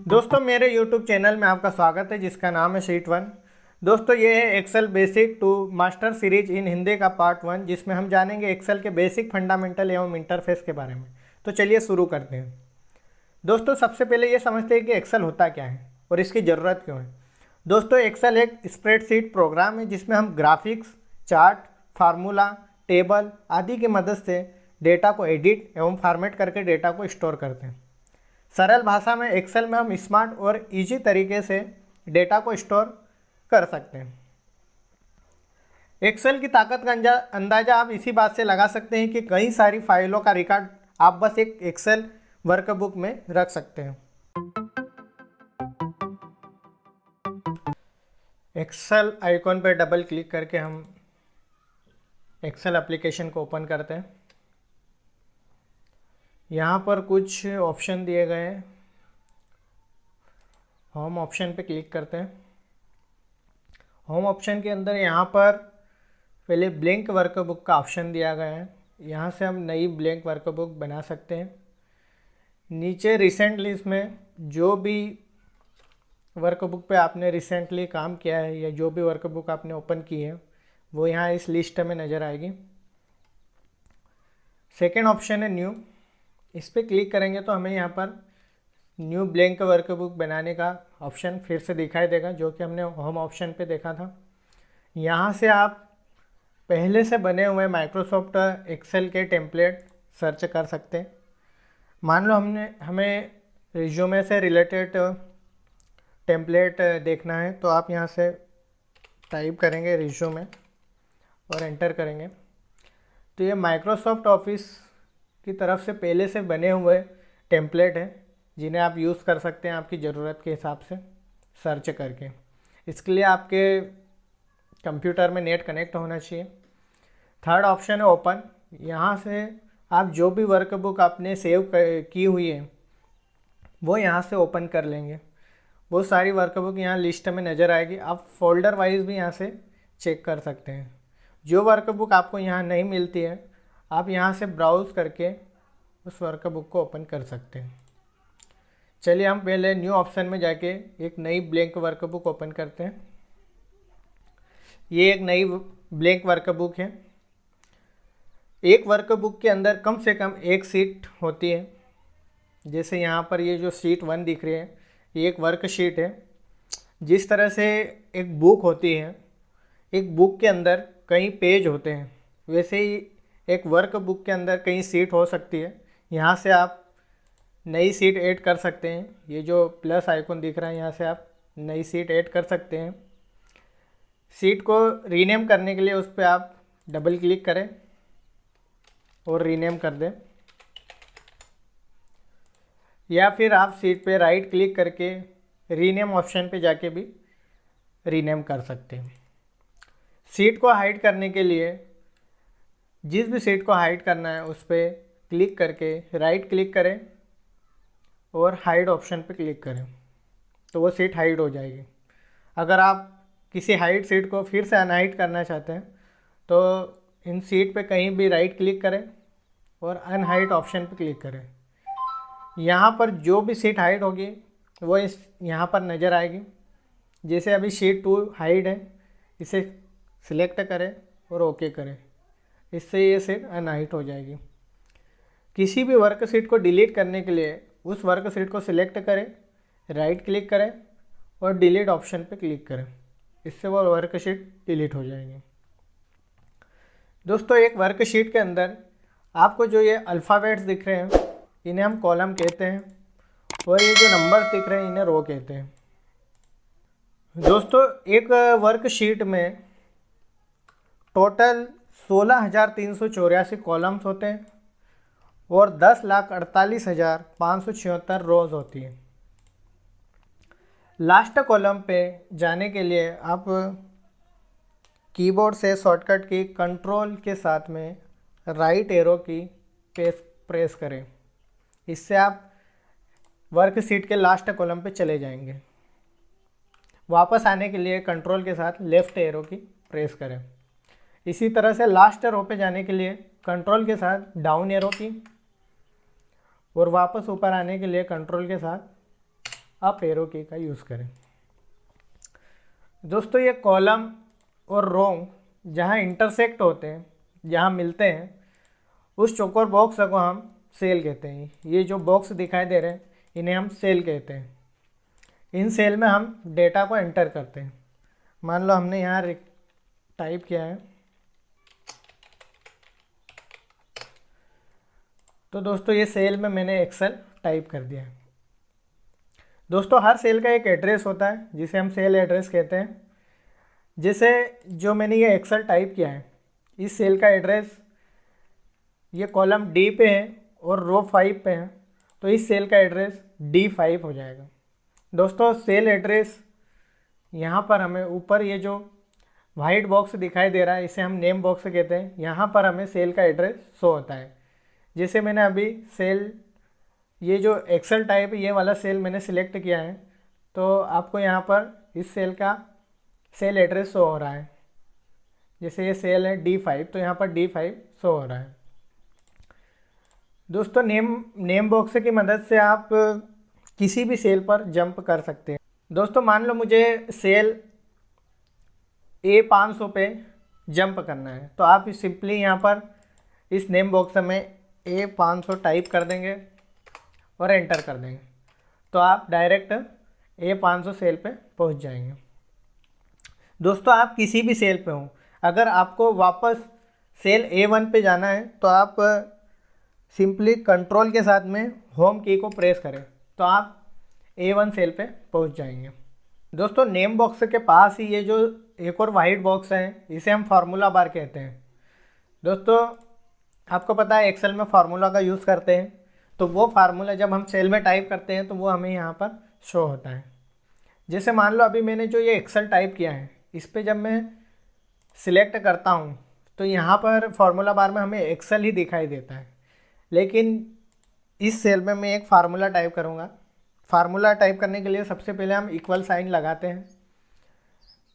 दोस्तों मेरे YouTube channel में आपका स्वागत है जिसका नाम है शीट वन। दोस्तों ये है Excel basic to master series in Hindi का पार्ट वन, जिसमें हम जानेंगे एक्सेल के बेसिक फंडामेंटल एवं इंटरफेस के बारे में। तो चलिए शुरू करते हैं। दोस्तों सबसे पहले ये समझते हैं कि एक्सेल होता क्या है और इसकी ज़रूरत क्यों है। दोस्तों एक्सेल एक स्प्रेडशीट प्रोग्राम है जिसमें हम ग्राफिक्स, चार्ट, फार्मूला, टेबल आदि की मदद से डेटा को एडिट एवं फॉर्मेट करके डेटा को स्टोर करते हैं। सरल भाषा में एक्सेल में हम स्मार्ट और इजी तरीके से डेटा को स्टोर कर सकते हैं। एक्सेल की ताकत का अंदाज़ा आप इसी बात से लगा सकते हैं कि कई सारी फाइलों का रिकॉर्ड आप बस एक एक्सेल वर्कबुक में रख सकते हैं। एक्सेल आइकॉन पर डबल क्लिक करके हम एक्सेल एप्लीकेशन को ओपन करते हैं। यहाँ पर कुछ ऑप्शन दिए गए हैं। होम ऑप्शन पे क्लिक करते हैं। होम ऑप्शन के अंदर यहाँ पर पहले ब्लैंक वर्कबुक का ऑप्शन दिया गया है। यहाँ से हम नई ब्लैंक वर्कबुक बना सकते हैं। नीचे रिसेंटली इसमें जो भी वर्कबुक पे आपने रिसेंटली काम किया है या जो भी वर्कबुक आपने ओपन की है वो यहाँ इस लिस्ट में नज़र आएगी। सेकेंड ऑप्शन है न्यू। इस पर क्लिक करेंगे तो हमें यहाँ पर न्यू ब्लैंक वर्कबुक बनाने का ऑप्शन फिर से दिखाई देगा, जो कि हमने होम ऑप्शन पे देखा था। यहाँ से आप पहले से बने हुए माइक्रोसॉफ्ट एक्सेल के टेम्पलेट सर्च कर सकते हैं। मान लो हमें रिज्यूमे से रिलेटेड टेम्पलेट देखना है तो आप यहाँ से टाइप करेंगे रिज्यूमे और एंटर करेंगे तो ये माइक्रोसॉफ्ट ऑफिस की तरफ से पहले से बने हुए टेम्पलेट हैं जिन्हें आप यूज़ कर सकते हैं आपकी ज़रूरत के हिसाब से सर्च करके। इसके लिए आपके कंप्यूटर में नेट कनेक्ट होना चाहिए। थर्ड ऑप्शन है ओपन। यहाँ से आप जो भी वर्कबुक आपने सेव की हुई है वो यहाँ से ओपन कर लेंगे। वो सारी वर्कबुक यहाँ लिस्ट में नज़र आएगी। आप फोल्डर वाइज भी यहाँ से चेक कर सकते हैं। जो वर्कबुक आपको यहाँ नहीं मिलती है आप यहाँ से ब्राउज़ करके उस वर्कबुक को ओपन कर सकते हैं। चलिए हम पहले न्यू ऑप्शन में जाके एक नई ब्लैंक वर्कबुक ओपन करते हैं। ये एक नई ब्लैंक वर्कबुक है। एक वर्कबुक के अंदर कम से कम एक शीट होती है। जैसे यहाँ पर ये जो शीट वन दिख रही है ये एक वर्कशीट है। जिस तरह से एक बुक होती है, एक बुक के अंदर कई पेज होते हैं, वैसे ही एक वर्कबुक के अंदर कई सीट हो सकती है। यहाँ से आप नई सीट ऐड कर सकते हैं। ये जो प्लस आइकन दिख रहा है यहाँ से आप नई सीट ऐड कर सकते हैं। सीट को रीनेम करने के लिए उस पर आप डबल क्लिक करें और रीनेम कर दें, या फिर आप सीट पे राइट क्लिक करके रीनेम ऑप्शन पे जाके भी रीनेम कर सकते हैं। सीट को हाइड करने के लिए जिस भी सीट को हाइड करना है उस पर क्लिक करके राइट क्लिक करें और हाइड ऑप्शन पे क्लिक करें तो वो सीट हाइड हो जाएगी। अगर आप किसी हाइड सीट को फिर से अनहाइड करना चाहते हैं तो इन सीट पे कहीं भी राइट क्लिक करें और अनहाइड ऑप्शन पे क्लिक करें। यहाँ पर जो भी सीट हाइड होगी वो इस यहाँ पर नज़र आएगी। जैसे अभी शीट 2 हाइड है, इसे सिलेक्ट करें और ओके करें, इससे ये सीट अनहाइड हो जाएगी। किसी भी वर्कशीट को डिलीट करने के लिए उस वर्कशीट को सिलेक्ट करें, राइट क्लिक करें और डिलीट ऑप्शन पे क्लिक करें, इससे वो वर्कशीट डिलीट हो जाएगी। दोस्तों एक वर्कशीट के अंदर आपको जो ये अल्फ़ाबेट्स दिख रहे हैं इन्हें हम कॉलम कहते हैं और ये जो नंबर्स दिख रहे हैं इन्हें रो कहते हैं। दोस्तों एक वर्कशीट में टोटल 16,384 कॉलम्स होते हैं और 10,48,576 रोज़ होती है। लास्ट कॉलम पे जाने के लिए आप कीबोर्ड से शॉर्टकट की कंट्रोल के साथ में राइट एरो की प्रेस करें। इससे आप वर्कशीट के लास्ट कॉलम पे चले जाएंगे। वापस आने के लिए कंट्रोल के साथ लेफ़्ट एरो की प्रेस करें। इसी तरह से लास्ट रो पे जाने के लिए कंट्रोल के साथ डाउन एरो की और वापस ऊपर आने के लिए कंट्रोल के साथ अप एरो की का यूज़ करें। दोस्तों ये कॉलम और रो जहाँ इंटरसेक्ट होते हैं, जहाँ मिलते हैं, उस चौकोर बॉक्स को हम सेल कहते हैं। ये जो बॉक्स दिखाई दे रहे हैं इन्हें हम सेल कहते हैं। इन सेल में हम डेटा को एंटर करते हैं। मान लो हमने यहाँ टाइप किया है, तो दोस्तों ये सेल में मैंने एक्सेल टाइप कर दिया है। दोस्तों हर सेल का एक एड्रेस होता है जिसे हम सेल एड्रेस कहते हैं। जैसे जो मैंने ये एक्सेल टाइप किया है, इस सेल का एड्रेस ये कॉलम डी पे है और रो 5 पे है, तो इस सेल का एड्रेस D5 हो जाएगा। दोस्तों सेल एड्रेस यहाँ पर हमें ऊपर ये जो वाइट बॉक्स दिखाई दे रहा है इसे हम नेम बॉक्स कहते हैं। यहाँ पर हमें सेल का एड्रेस शो होता है। जैसे मैंने अभी सेल ये जो एक्सेल टाइप ये वाला सेल मैंने सिलेक्ट किया है, तो आपको यहाँ पर इस सेल का सेल एड्रेस शो हो रहा है। जैसे ये सेल है D5, तो यहाँ पर D5 शो हो रहा है। दोस्तों नेम बॉक्स की मदद से आप किसी भी सेल पर जंप कर सकते हैं। दोस्तों मान लो मुझे सेल A500 पे जंप करना है, तो आप सिंपली यहाँ पर इस नेम बॉक्स में A500 टाइप कर देंगे और एंटर कर देंगे, तो आप डायरेक्ट A500 सेल पे पहुँच जाएंगे। दोस्तों आप किसी भी सेल पे हों, अगर आपको वापस सेल A1 पे जाना है तो आप सिंपली कंट्रोल के साथ में होम की को प्रेस करें, तो आप A1 सेल पे पहुंच जाएंगे। दोस्तों नेम बॉक्स के पास ही ये जो एक और वाइट बॉक्स है इसे हम फार्मूला बार कहते हैं। दोस्तों आपको पता है एक्सेल में फार्मूला का यूज़ करते हैं, तो वो फार्मूला जब हम सेल में टाइप करते हैं तो वो हमें यहाँ पर शो होता है। जैसे मान लो अभी मैंने जो ये एक्सेल टाइप किया है, इस पर जब मैं सिलेक्ट करता हूँ तो यहाँ पर फार्मूला बार में हमें एक्सेल ही दिखाई देता है, लेकिन इस सेल में मैं एक फार्मूला टाइप करूँगा। फार्मूला टाइप करने के लिए सबसे पहले हम इक्वल साइन लगाते हैं।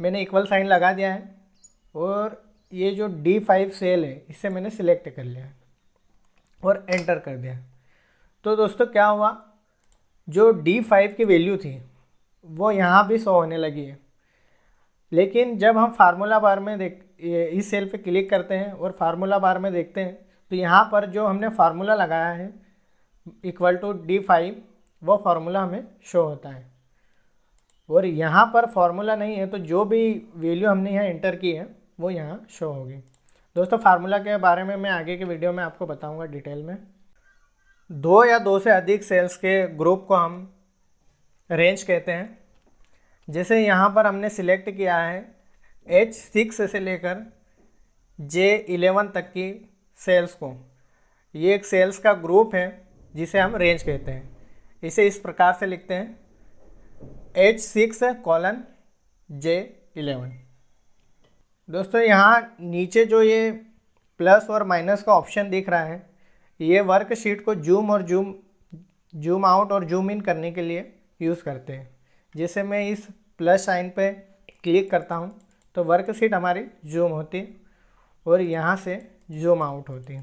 मैंने इक्वल साइन लगा दिया है और ये जो D5 सेल है इसे मैंने सिलेक्ट कर लिया और एंटर कर दिया। तो दोस्तों क्या हुआ, जो D5 की वैल्यू थी वो यहाँ भी शो होने लगी है। लेकिन जब हम फार्मूला बार में इस सेल पे क्लिक करते हैं और फार्मूला बार में देखते हैं तो यहाँ पर जो हमने फार्मूला लगाया है इक्वल टू D5 वो फार्मूला हमें शो होता है। और यहाँ पर फार्मूला नहीं है तो जो भी वैल्यू हमने यहाँ एंटर की है वो यहाँ शो होगी। दोस्तों फार्मूला के बारे में मैं आगे के वीडियो में आपको बताऊँगा डिटेल में। दो या दो से अधिक सेल्स के ग्रुप को हम रेंज कहते हैं। जैसे यहाँ पर हमने सिलेक्ट किया है H6 से लेकर J11 तक की सेल्स को, ये एक सेल्स का ग्रुप है जिसे हम रेंज कहते हैं। इसे इस प्रकार से लिखते हैं H6:J11। दोस्तों यहाँ नीचे जो ये प्लस और माइनस का ऑप्शन दिख रहा है, ये वर्कशीट को जूम और जूम आउट और जूम इन करने के लिए यूज़ करते हैं। जैसे मैं इस प्लस साइन पे क्लिक करता हूँ तो वर्कशीट हमारी जूम होती है और यहाँ से जूम आउट होती है।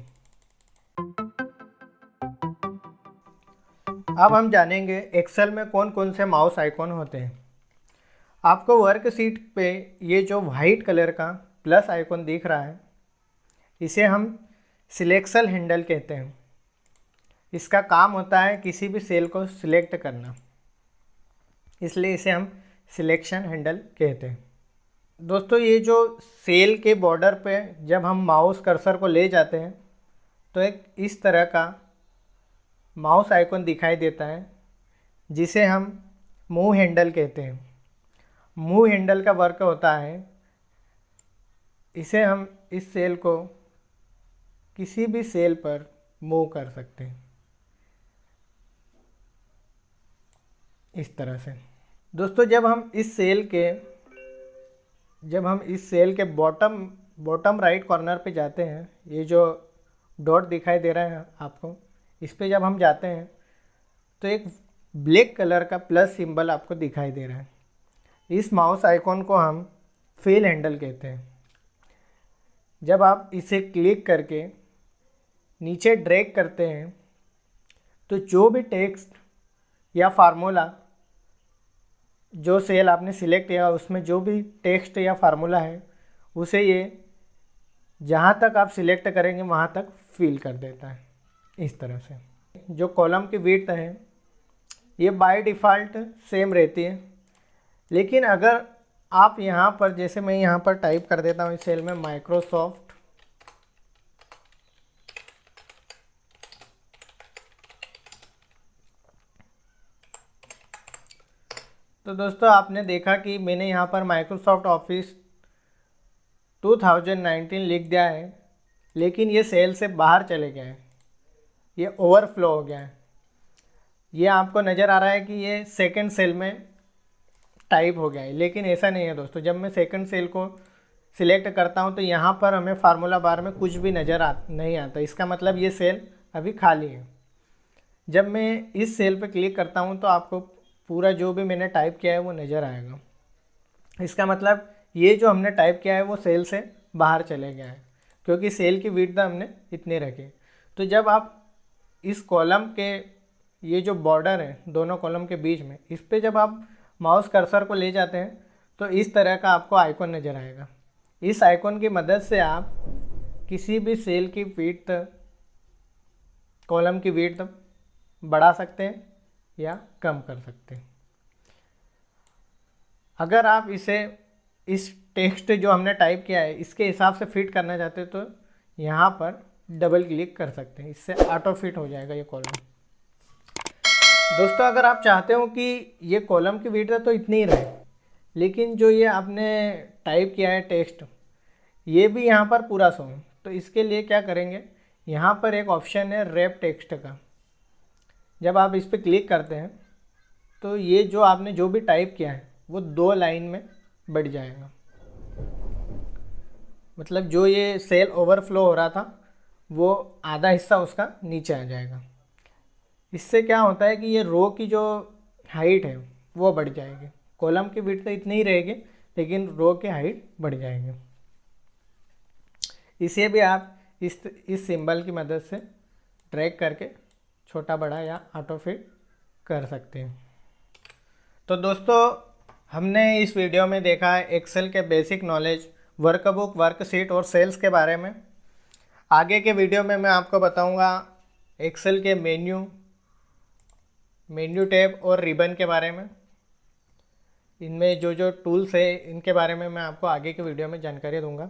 अब हम जानेंगे एक्सेल में कौन कौन से माउस आइकॉन होते हैं। आपको वर्कशीट पे ये जो वाइट कलर का प्लस आइकॉन दिख रहा है इसे हम सिलेक्शन हैंडल कहते हैं। इसका काम होता है किसी भी सेल को सिलेक्ट करना, इसलिए इसे हम सिलेक्शन हैंडल कहते हैं। दोस्तों ये जो सेल के बॉर्डर पे जब हम माउस कर्सर को ले जाते हैं तो एक इस तरह का माउस आइकॉन दिखाई देता है जिसे हम मूव हैंडल कहते हैं। मूव हैंडल का वर्क होता है, इसे हम इस सेल को किसी भी सेल पर मूव कर सकते हैं इस तरह से। दोस्तों जब हम इस सेल के बॉटम राइट कॉर्नर पे जाते हैं, ये जो डॉट दिखाई दे रहा है आपको, इस पे जब हम जाते हैं तो एक ब्लैक कलर का प्लस सिंबल आपको दिखाई दे रहा है। इस माउस आइकॉन को हम फिल हैंडल कहते हैं। जब आप इसे क्लिक करके नीचे ड्रैग करते हैं तो जो भी टेक्स्ट या फार्मूला जो सेल आपने सिलेक्ट किया उसमें जो भी टेक्स्ट या फार्मूला है उसे ये जहाँ तक आप सिलेक्ट करेंगे वहाँ तक फिल कर देता है इस तरह से। जो कॉलम की विड्थ है ये बाय डिफ़ॉल्ट सेम रहती है, लेकिन अगर आप यहाँ पर, जैसे मैं यहाँ पर टाइप कर देता हूँ इस सेल में माइक्रोसॉफ्ट, तो दोस्तों आपने देखा कि मैंने यहाँ पर माइक्रोसॉफ्ट ऑफिस 2019 लिख दिया है, लेकिन ये सेल से बाहर चले गया है, ये ओवरफ्लो हो गया है। ये आपको नज़र आ रहा है कि ये सेकंड सेल में टाइप हो गया है, लेकिन ऐसा नहीं है दोस्तों। जब मैं सेकंड सेल को सिलेक्ट करता हूँ तो यहाँ पर हमें फार्मूला बार में कुछ भी नहीं आता, इसका मतलब ये सेल अभी खाली है। जब मैं इस सेल पर क्लिक करता हूँ तो आपको पूरा जो भी मैंने टाइप किया है वो नज़र आएगा। इसका मतलब ये जो हमने टाइप किया है वो सेल से बाहर चले गया है, क्योंकि सेल की विड्थ हमने इतनी रखी। तो जब आप इस कॉलम के ये जो बॉर्डर है दोनों कॉलम के बीच में, इस पे जब आप माउस कर्सर को ले जाते हैं तो इस तरह का आपको आइकॉन नज़र आएगा। इस आइकॉन की मदद से आप किसी भी सेल की विड्थ, कॉलम की विड्थ बढ़ा सकते हैं या कम कर सकते हैं। अगर आप इसे इस टेक्स्ट जो हमने टाइप किया है इसके हिसाब से फिट करना चाहते हैं तो यहाँ पर डबल क्लिक कर सकते हैं, इससे ऑटो फिट हो जाएगा ये कॉलम। दोस्तों अगर आप चाहते हो कि ये कॉलम की विड्थ तो इतनी ही रहे, लेकिन जो ये आपने टाइप किया है टेक्स्ट ये भी यहाँ पर पूरा सो, तो इसके लिए क्या करेंगे, यहाँ पर एक ऑप्शन है रैप टेक्स्ट का। जब आप इस पर क्लिक करते हैं तो ये जो आपने जो भी टाइप किया है वो 2 लाइन में बढ़ जाएगा। मतलब जो ये सेल ओवरफ्लो हो रहा था वो आधा हिस्सा उसका नीचे आ जाएगा। इससे क्या होता है कि ये रो की जो हाइट है वो बढ़ जाएगी। कॉलम की विड्थ तो इतनी ही रहेगी, लेकिन रो की हाइट बढ़ जाएगी। इसे भी आप इस सिंबल की मदद से ड्रैग करके छोटा बड़ा या ऑटो फिट कर सकते हैं। तो दोस्तों हमने इस वीडियो में देखा है एक्सेल के बेसिक नॉलेज, वर्कबुक, वर्कशीट और सेल्स के बारे में। आगे के वीडियो में मैं आपको बताऊंगा एक्सेल के मेन्यू टैब और रिबन के बारे में। इनमें जो जो टूल्स है इनके बारे में मैं आपको आगे के वीडियो में जानकारी दूंगा।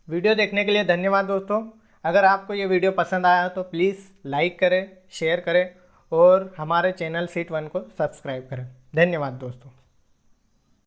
वीडियो देखने के लिए धन्यवाद दोस्तों। अगर आपको ये वीडियो पसंद आया तो प्लीज़ लाइक करें, शेयर करें और हमारे चैनल सीट 1 को सब्सक्राइब करें। धन्यवाद दोस्तों।